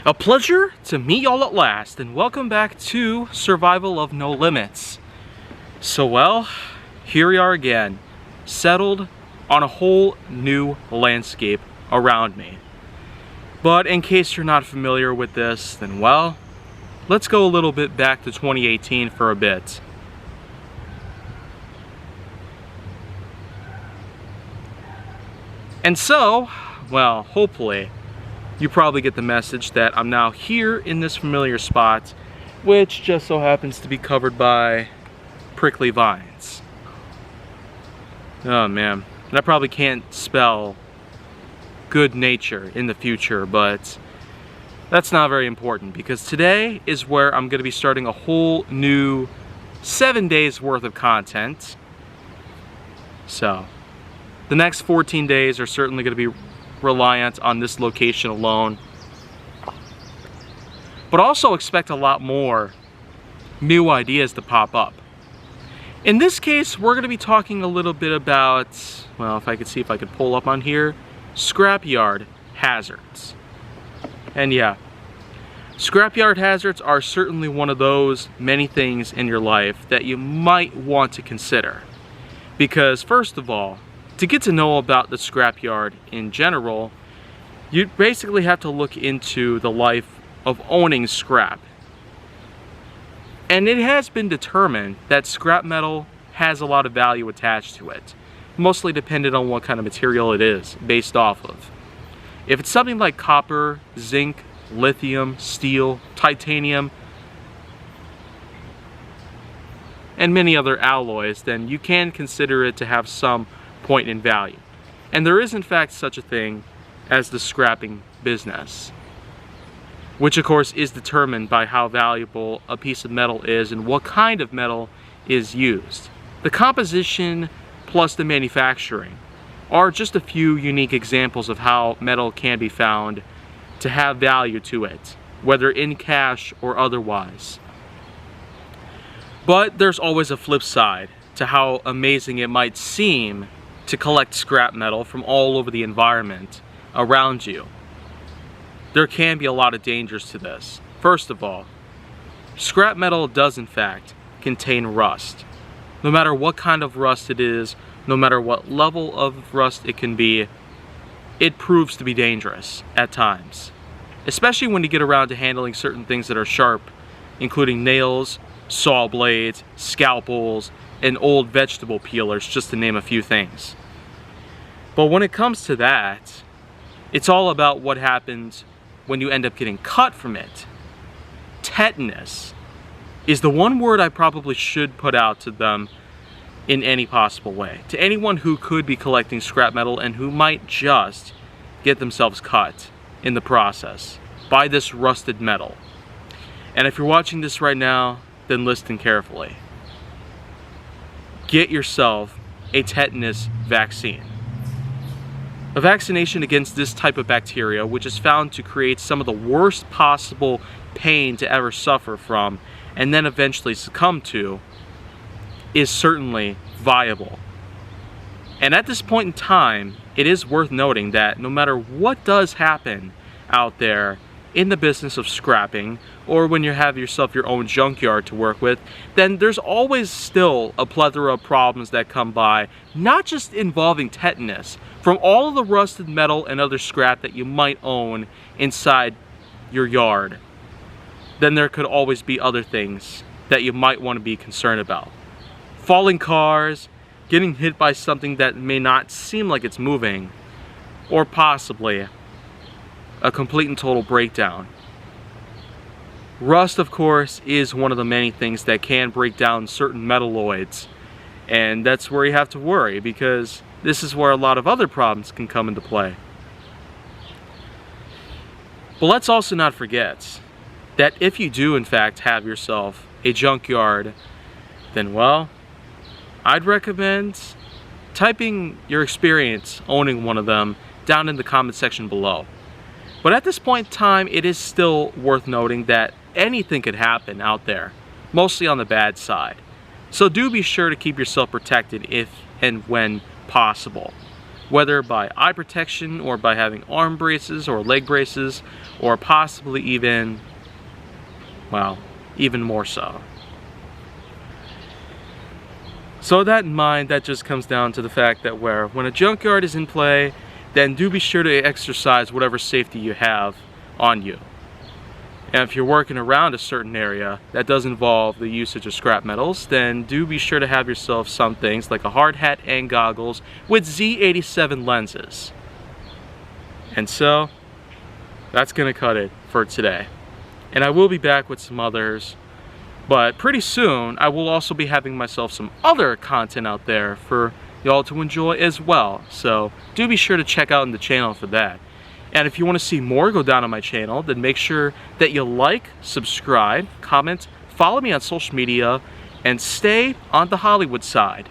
A pleasure to meet y'all at last, and welcome back to Survival of No Limits. So well, here we are again, settled on a whole new landscape around me. But in case you're not familiar with this, then well, let's go a little bit back to 2018 for a bit. And so, well, hopefully, you probably get the message that I'm now here in this familiar spot, which just so happens to be covered by prickly vines. Oh man, and I probably can't spell good nature in the future, but that's not very important because today is where I'm going to be starting a whole new 7 days worth of content. So, the next 14 days are certainly going to be reliant on this location alone, but also expect a lot more new ideas to pop up. In this case, we're going to be talking a little bit about, well, if I could see if I could pull up on here, scrapyard hazards. And yeah, scrapyard hazards are certainly one of those many things in your life that you might want to consider, because first of all, to get to know about the scrapyard in general, you basically have to look into the life of owning scrap. And it has been determined that scrap metal has a lot of value attached to it, mostly dependent on what kind of material it is based off of. If it's something like copper, zinc, lithium, steel, titanium, and many other alloys, then you can consider it to have some point in value. And there is in fact such a thing as the scrapping business, which of course is determined by how valuable a piece of metal is and what kind of metal is used. The composition plus the manufacturing are just a few unique examples of how metal can be found to have value to it, whether in cash or otherwise. But there's always a flip side to how amazing it might seem to collect scrap metal from all over the environment around you. There can be a lot of dangers to this. First of all, scrap metal does in fact contain rust. No matter what kind of rust it is, no matter what level of rust it can be, it proves to be dangerous at times. Especially when you get around to handling certain things that are sharp, including nails, saw blades, scalpels, and old vegetable peelers, just to name a few things. But when it comes to that, it's all about what happens when you end up getting cut from it. Tetanus is the one word I probably should put out to them in any possible way. To anyone who could be collecting scrap metal and who might just get themselves cut in the process by this rusted metal. And if you're watching this right now, then listen carefully. Get yourself a tetanus vaccine. A vaccination against this type of bacteria, which is found to create some of the worst possible pain to ever suffer from and then eventually succumb to, is certainly viable. And at this point in time, it is worth noting that no matter what does happen out there in the business of scrapping, or when you have yourself your own junkyard to work with, then there's always still a plethora of problems that come by, not just involving tetanus, from all of the rusted metal and other scrap that you might own inside your yard. Then there could always be other things that you might want to be concerned about. Falling cars, getting hit by something that may not seem like it's moving, or possibly a complete and total breakdown. Rust, of course, is one of the many things that can break down certain metalloids, and that's where you have to worry, because this is where a lot of other problems can come into play. But let's also not forget that if you do in fact have yourself a junkyard, then well, I'd recommend typing your experience owning one of them down in the comment section below. But at this point in time, it is still worth noting that anything could happen out there, mostly on the bad side. So do be sure to keep yourself protected if and when possible. whether by eye protection or by having arm braces or leg braces, or possibly even, well, even more so. So with that in mind, that just comes down to the fact that when a junkyard is in play, then do be sure to exercise whatever safety you have on you. And if you're working around a certain area that does involve the usage of scrap metals, then do be sure to have yourself some things like a hard hat and goggles with Z87 lenses. And so, that's gonna cut it for today. And I will be back with some others, but pretty soon I will also be having myself some other content out there for y'all to enjoy as well. So do be sure to check out the channel for that. And if you want to see more go down on my channel, then make sure that you like, subscribe, comment, follow me on social media, and stay on the Hollywood side.